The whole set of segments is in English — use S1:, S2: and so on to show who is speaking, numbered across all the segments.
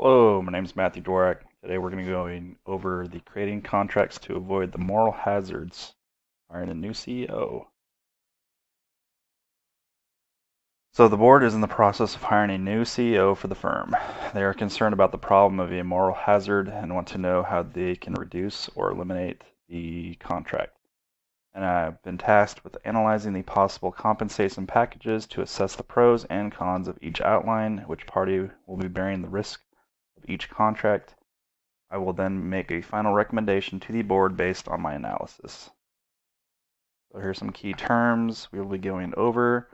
S1: Hello, my name is Matthew Dworak. Today we're going to be going over the creating contracts to avoid the moral hazards hiring a new CEO. So the board is in the process of hiring a new CEO for the firm. They are concerned about the problem of a moral hazard and want to know how they can reduce or eliminate the contract. And I've been tasked with analyzing the possible compensation packages to assess the pros and cons of each outline, which party will be bearing the risk of each contract. I will then make a final recommendation to the board based on my analysis. So here's some key terms we will be going over.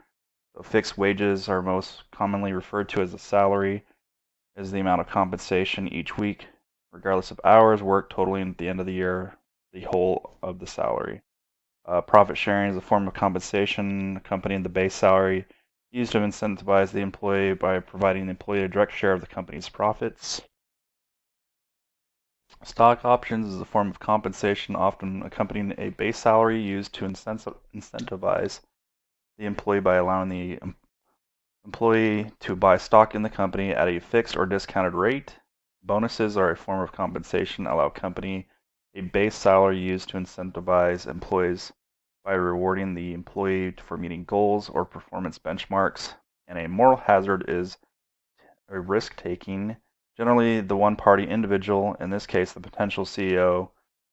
S1: So fixed wages are most commonly referred to as a salary, is the amount of compensation each week, regardless of hours worked totaling at the end of the year, the whole of the salary. Profit sharing is a form of compensation accompanying the base salary used to incentivize the employee by providing the employee a direct share of the company's profits. Stock options is a form of compensation often accompanying a base salary used to incentivize the employee by allowing the employee to buy stock in the company at a fixed or discounted rate. Bonuses are a form of compensation allow company a base salary used to incentivize employees by rewarding the employee for meeting goals or performance benchmarks. And a moral hazard is a risk taking. Generally, the one party individual, in this case the potential CEO,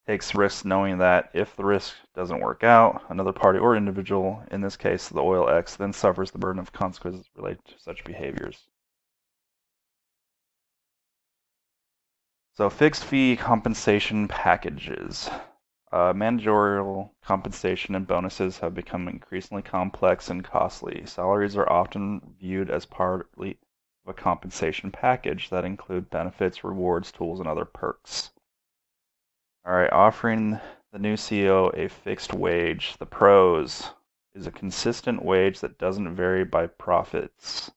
S1: takes risks knowing that if the risk doesn't work out, another party or individual, in this case the oil X, then suffers the burden of consequences related to such behaviors. So, fixed fee compensation packages. Managerial compensation and bonuses have become increasingly complex and costly. Salaries are often viewed as partly of a compensation package that include benefits, rewards, tools, and other perks. All right, offering the new CEO a fixed wage. The pros is a consistent wage that doesn't vary by profits.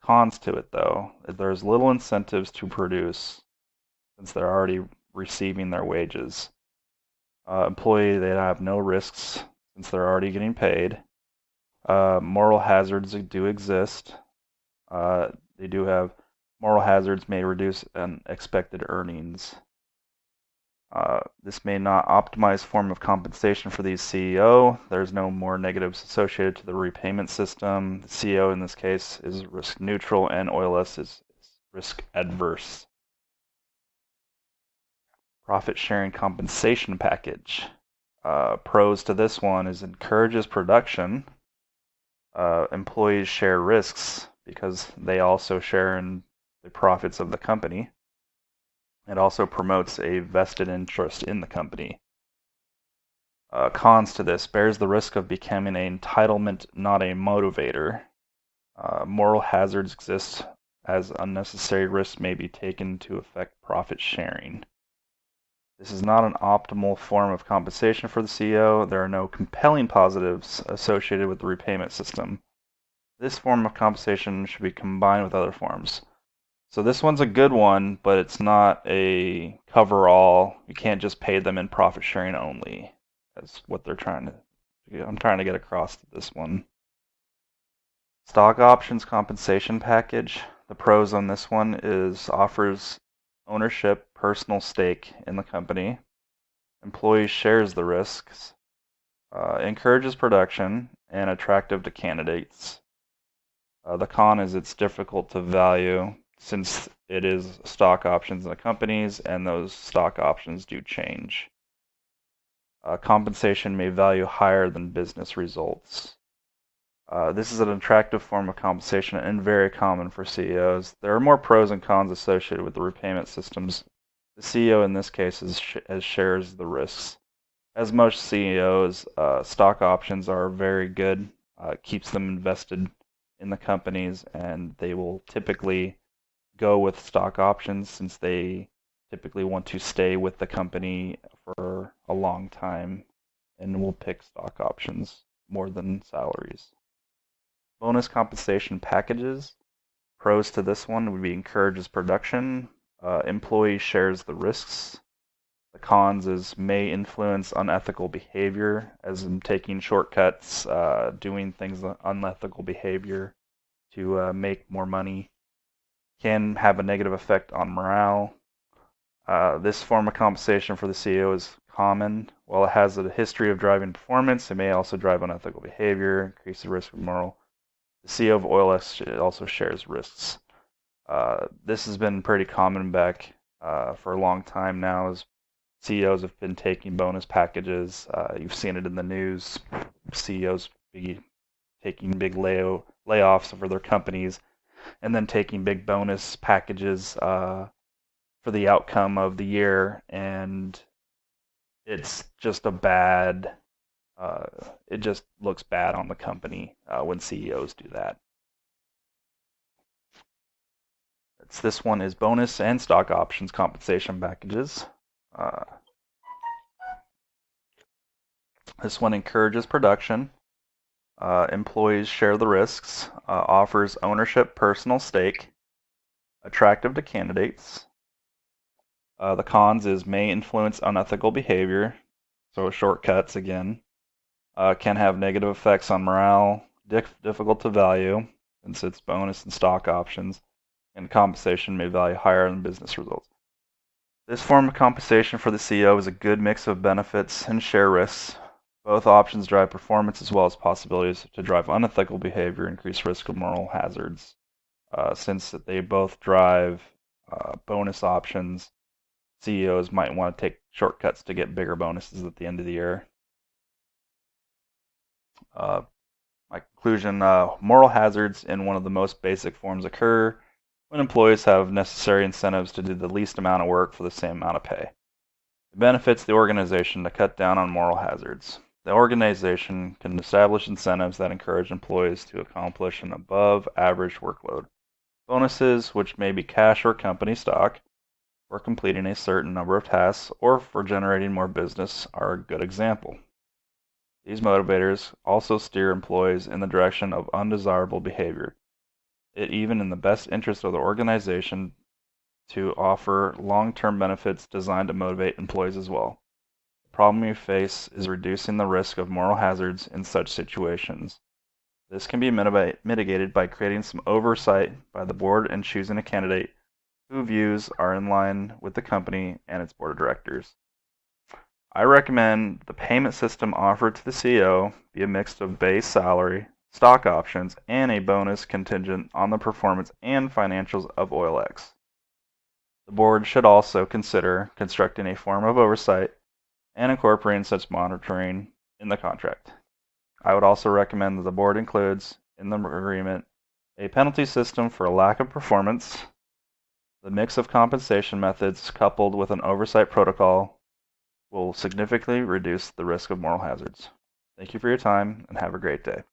S1: Cons to it, though, there's little incentives to produce since they're already receiving their wages. Employee, they have no risks since they're already getting paid. Moral hazards do exist. They do have moral hazards may reduce unexpected earnings. This may not optimize form of compensation for the CEO. There's no more negatives associated to the repayment system. The CEO in this case is risk neutral and OILS is risk adverse. Profit sharing compensation package. Pros to this one is encourages production. Employees share risks because they also share in the profits of the company. It also promotes a vested interest in the company. Cons to this bears the risk of becoming an entitlement, not a motivator. Moral hazards exist as unnecessary risks may be taken to affect profit sharing. This is not an optimal form of compensation for the CEO. There are no compelling positives associated with the repayment system. This form of compensation should be combined with other forms. So this one's a good one, but it's not a cover-all. You can't just pay them in profit sharing only. That's what I'm trying to get across to this one. Stock options compensation package. The pros on this one is offers ownership, personal stake in the company. Employees shares the risks. Encourages production and attractive to candidates. The con is it's difficult to value since it is stock options in the companies and those stock options do change. Compensation may value higher than business results. This is an attractive form of compensation and very common for CEOs. There are more pros and cons associated with the repayment systems. The CEO in this case shares the risks. As most CEOs, stock options are very good. Keeps them invested in the companies, and they will typically go with stock options since they typically want to stay with the company for a long time and will pick stock options more than salaries. Bonus compensation packages. Pros to this one would be encourages production. Employee shares the risks. The cons is may influence unethical behavior, as in taking shortcuts, doing things unethical behavior to make more money. can have a negative effect on morale. This form of compensation for the CEO is common. While it has a history of driving performance, it may also drive unethical behavior, increase the risk of moral. The CEO of OilX also shares risks. This has been pretty common back for a long time now, as CEOs have been taking bonus packages. You've seen it in the news. CEOs be taking big layoffs for their companies and then taking big bonus packages for the outcome of the year, and it's just a bad. It just looks bad on the company when CEOs do that. This one is bonus and stock options compensation packages. This one encourages production. Employees share the risks. Offers ownership, personal stake. Attractive to candidates. The cons is may influence unethical behavior. So shortcuts again. Can have negative effects on morale. Difficult to value since it's bonus and stock options. And compensation may value higher than business results. This form of compensation for the CEO is a good mix of benefits and share risks. Both options drive performance as well as possibilities to drive unethical behavior, increase risk of moral hazards. Since they both drive bonus options, CEOs might want to take shortcuts to get bigger bonuses at the end of the year. My conclusion, moral hazards in one of the most basic forms occur when employees have necessary incentives to do the least amount of work for the same amount of pay. It benefits the organization to cut down on moral hazards. The organization can establish incentives that encourage employees to accomplish an above-average workload. Bonuses, which may be cash or company stock, for completing a certain number of tasks or for generating more business, are a good example. These motivators also steer employees in the direction of undesirable behavior. It even in the best interest of the organization to offer long-term benefits designed to motivate employees as well. The problem we face is reducing the risk of moral hazards in such situations. This can be mitigated by creating some oversight by the board and choosing a candidate whose views are in line with the company and its board of directors. I recommend the payment system offered to the CEO be a mix of base salary, stock options, and a bonus contingent on the performance and financials of OilX. The board should also consider constructing a form of oversight and incorporating such monitoring in the contract. I would also recommend that the board includes in the agreement a penalty system for a lack of performance. The mix of compensation methods coupled with an oversight protocol will significantly reduce the risk of moral hazards. Thank you for your time and have a great day.